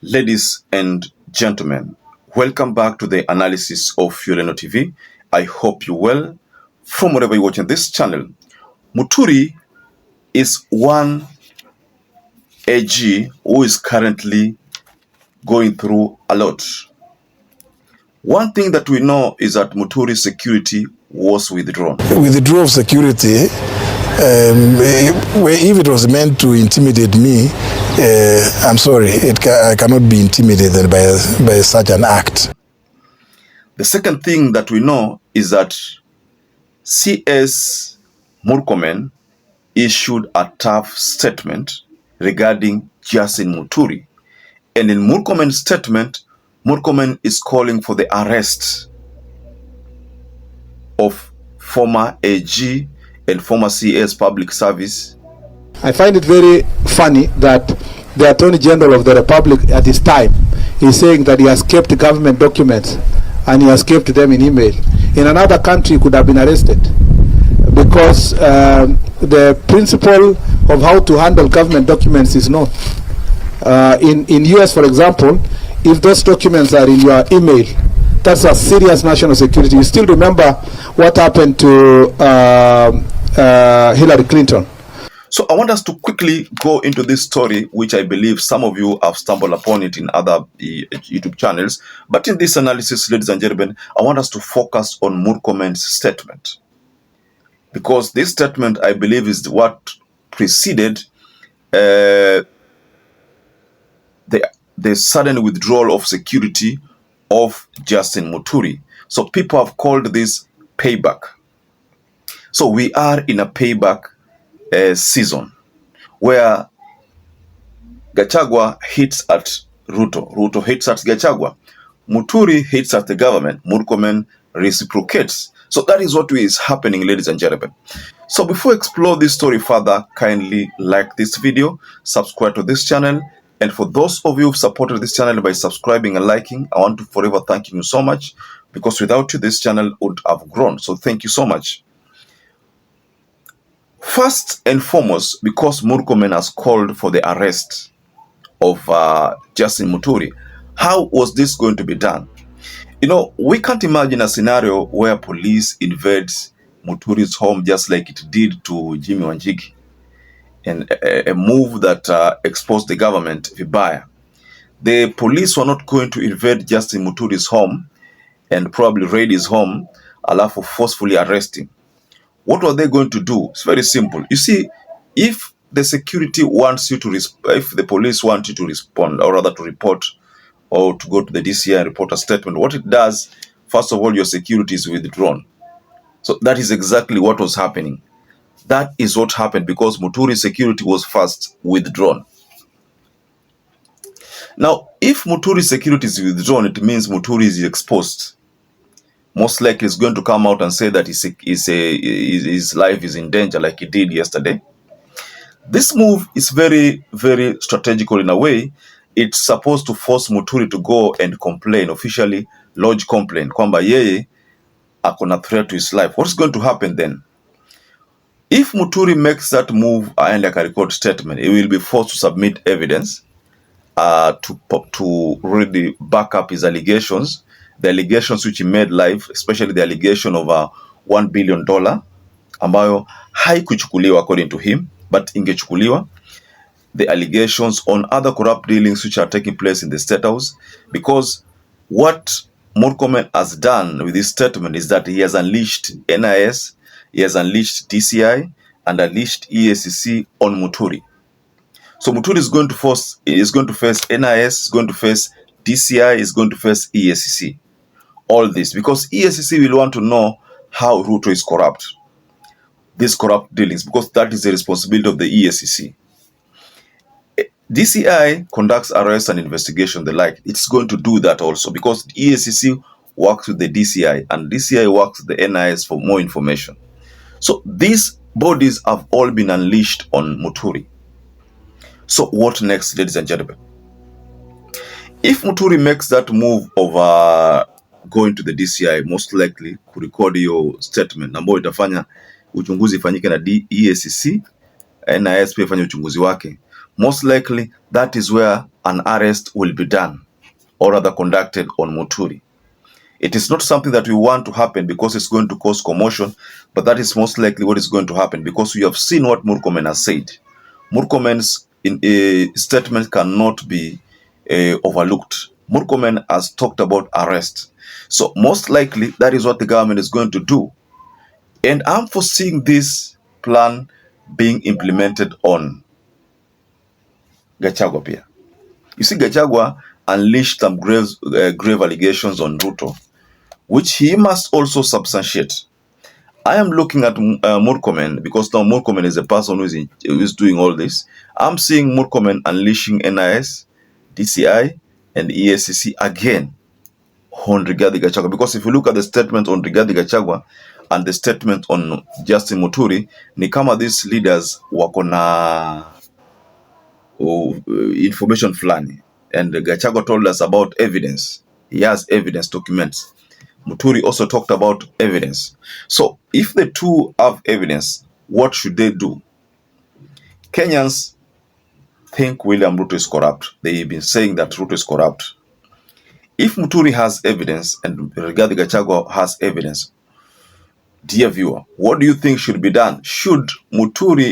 Ladies and gentlemen, welcome back to the analysis of YOLENO TV. I hope you're well from wherever you're watching this channel. MUTURI is one AG who is currently going through a lot. One thing that we know is that MUTURI's security was withdrawn. Withdrawal of security, if it was meant to intimidate me, I'm sorry, I cannot be intimidated by such an act. The second thing that we know is that CS MURKOMEN issued a tough statement regarding Justin MUTURI. And in MURKOMEN's statement, MURKOMEN is calling for the arrest of former AG and former CS Public Service. I find it very funny that the Attorney General of the Republic at this time is saying that he has kept government documents and he has kept them in email. In another country, he could have been arrested because the principle of how to handle government documents is known. In US, for example, if those documents are in your email, that's a serious national security. You still remember what happened to Hillary Clinton. So I want us to quickly go into this story, which I believe some of you have stumbled upon it in other YouTube channels. But in this analysis, ladies and gentlemen, I want us to focus on MURKOMEN's statement. Because this statement, I believe, is what preceded the sudden withdrawal of security of Justin MUTURI. So people have called this payback. So we are in a payback season where Gachagua hits at RUTO, RUTO hits at Gachagua, MUTURI hits at the government, MURKOMEN reciprocates. So that is what is happening, ladies and gentlemen. So before we explore this story further, kindly like this video, subscribe to this channel, and for those of you who've supported this channel by subscribing and liking, I want to forever thank you so much, because without you, this channel would have grown. So thank you so much. First and foremost, because MURKOMEN has called for the arrest of Justin MUTURI, how was this going to be done? You know, we can't imagine a scenario where police invades MUTURI's home just like it did to Jimmy Wanjigi, and a move that exposed the government vibaya. The police were not going to invade Justin MUTURI's home and probably raid his home, alafu forcefully arrest him. What were they going to do? It's very simple. You see, if the security wants you to, if the police want you to respond, or rather to report, or to go to the DCI and report a statement, what it does, first of all, your security is withdrawn. So that is exactly what was happening. That is what happened because MUTURI's security was first withdrawn. Now, if MUTURI's security is withdrawn, it means MUTURI is exposed. Most likely is going to come out and say that his life is in danger like he did yesterday. This move is very, very strategical in a way. It's supposed to force MUTURI to go and complain, officially lodge complaint, kwamba yeye akona threat to his life. What's going to happen then? If MUTURI makes that move and like a record statement, he will be forced to submit evidence to really back up his allegations. The allegations which he made live, especially the allegation of $1 billion, ambayo haikuchukuliwa according to him, but ingechukuliwa. The allegations on other corrupt dealings which are taking place in the State House, because what MURKOMEN has done with this statement is that he has unleashed NIS, he has unleashed DCI, and unleashed EACC on MUTURI. So MUTURI is going to face NIS, is going to face DCI, is going to face EACC. All this because EACC will want to know how RUTO is corrupt, these corrupt dealings, because that is the responsibility of the EACC. DCI conducts arrests and investigation, the like. It's going to do that also because EACC works with the DCI and DCI works with the NIS for more information. So these bodies have all been unleashed on MUTURI. So what next, ladies and gentlemen? If MUTURI makes that move of going to the DCI, most likely to record your statement, ambayo itafanya uchunguzi ifanyike na EACC, NIS pia ifanye uchunguzi wake. most likely that is where an arrest will be done, or rather conducted on Muturi. It is not something that we want to happen because it's going to cause commotion, but that is most likely what is going to happen because we have seen what Murkomen has said. Murkomen's statement cannot be overlooked. Murkomen has talked about arrest. So most likely that is what the government is going to do. And I'm foreseeing this plan being implemented on Gachagua pia. You see, Gachagua unleashed some grave allegations on Ruto, which he must also substantiate. I am looking at Murkomen because now Murkomen is the person who is doing all this. I'm seeing Murkomen unleashing NIS, DCI, and ESCC again on Rigathi Gachagua. Because if you look at the statement on Rigathi Gachagua and the statement on Justin Muturi, ni kama these leaders wako na information fulani. And Gachagua told us about evidence. He has evidence documents. Muturi also talked about evidence. So if the two have evidence, what should they do? Kenyans think William Ruto is corrupt. They've been saying that Ruto is corrupt. If Muturi has evidence and Rigathi Gachagua has evidence, dear viewer, what do you think should be done? Should Justin Muturi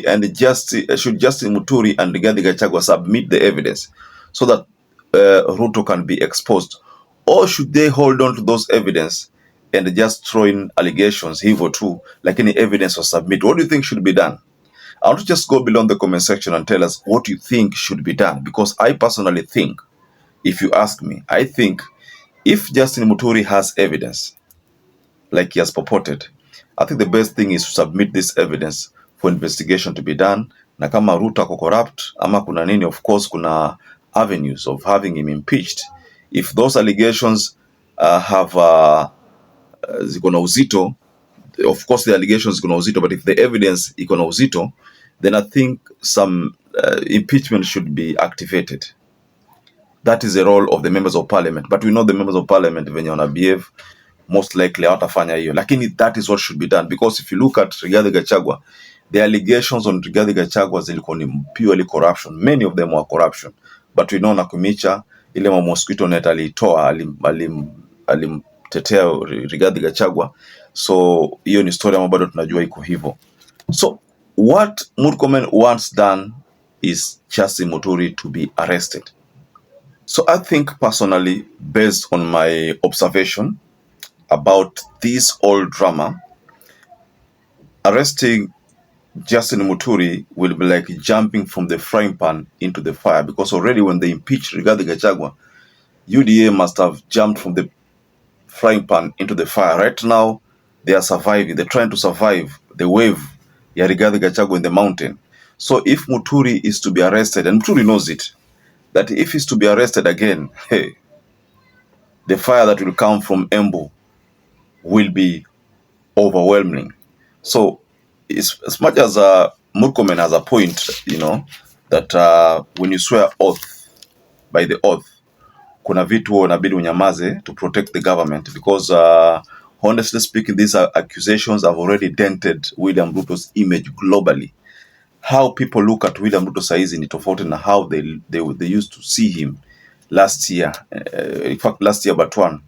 and Rigathi Gachagua submit the evidence so that Ruto can be exposed, or should they hold on to those evidence and just throw in allegations here or two, like any evidence or submit? What do you think should be done? I want to just go below in the comment section and tell us what you think should be done, because I personally think, if you ask me, I think if Justin Muturi has evidence, like he has purported, I think the best thing is to submit this evidence for investigation to be done. Na kama Ruto ako corrupt ama kuna nini, of course kuna avenues of having him impeached. If those allegations ziko na uzito, of course the allegations ziko na uzito, but if the evidence iko na uzito, then I think some impeachment should be activated. That is the role of the members of parliament, but we know the members of parliament venye wana behave, most likely hawatafanya hiyo, lakini that is what should be done, because if you look at Rigathi Gachagua, the allegations on Rigathi Gachagua zilikuwa ni purely corruption. Many of them were corruption, but we know Nakumicha ile mosquito net alitoa alimtetea Rigathi Gachagua, so hiyo ni story ambayo bado tunajua iko hivyo. So what Murkomen wants done is Justin Muturi to be arrested. So I think personally, based on my observation about this whole drama, arresting Justin Muturi will be like jumping from the frying pan into the fire, because already when they impeached Rigathi Gachagua, UDA must have jumped from the frying pan into the fire. Right now, they are surviving. They're trying to survive the wave ya Rigathi Gachagua in the mountain. So if Muturi is to be arrested, and Muturi knows it, that if he's to be arrested again, hey, the fire that will come from Embu will be overwhelming. So as much as Murkomen has a point, that when you swear oath, by the oath, kuna vitu unabidi unyamaze to protect the government, because honestly speaking, these accusations have already dented William Ruto's image globally. How people look at William Ruto saizi ni tofauti na how they used to see him last year. In fact, last year but one,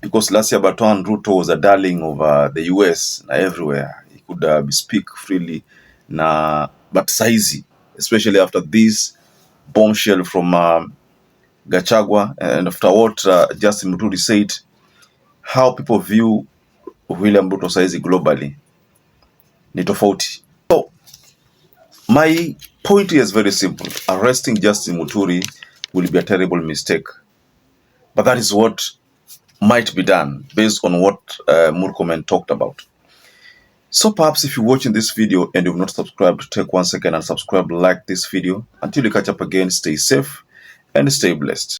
because last year but one, Ruto was a darling of the US na everywhere. He could speak freely na, but saizi, especially after this bombshell from Gachagua and after what Justin Muturi said, how people view William Ruto saizi globally ni tofauti. So my point is very simple. Arresting Justin Muturi will be a terrible mistake, but that is what might be done based on what Murkomen talked about. So perhaps if you're watching this video and you've not subscribed, take 1 second and subscribe, like this video. Until we catch up again, stay safe and stay blessed.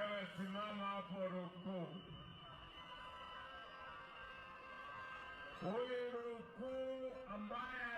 Wewe simama hapo rukuu. Huyu rukuu ambaye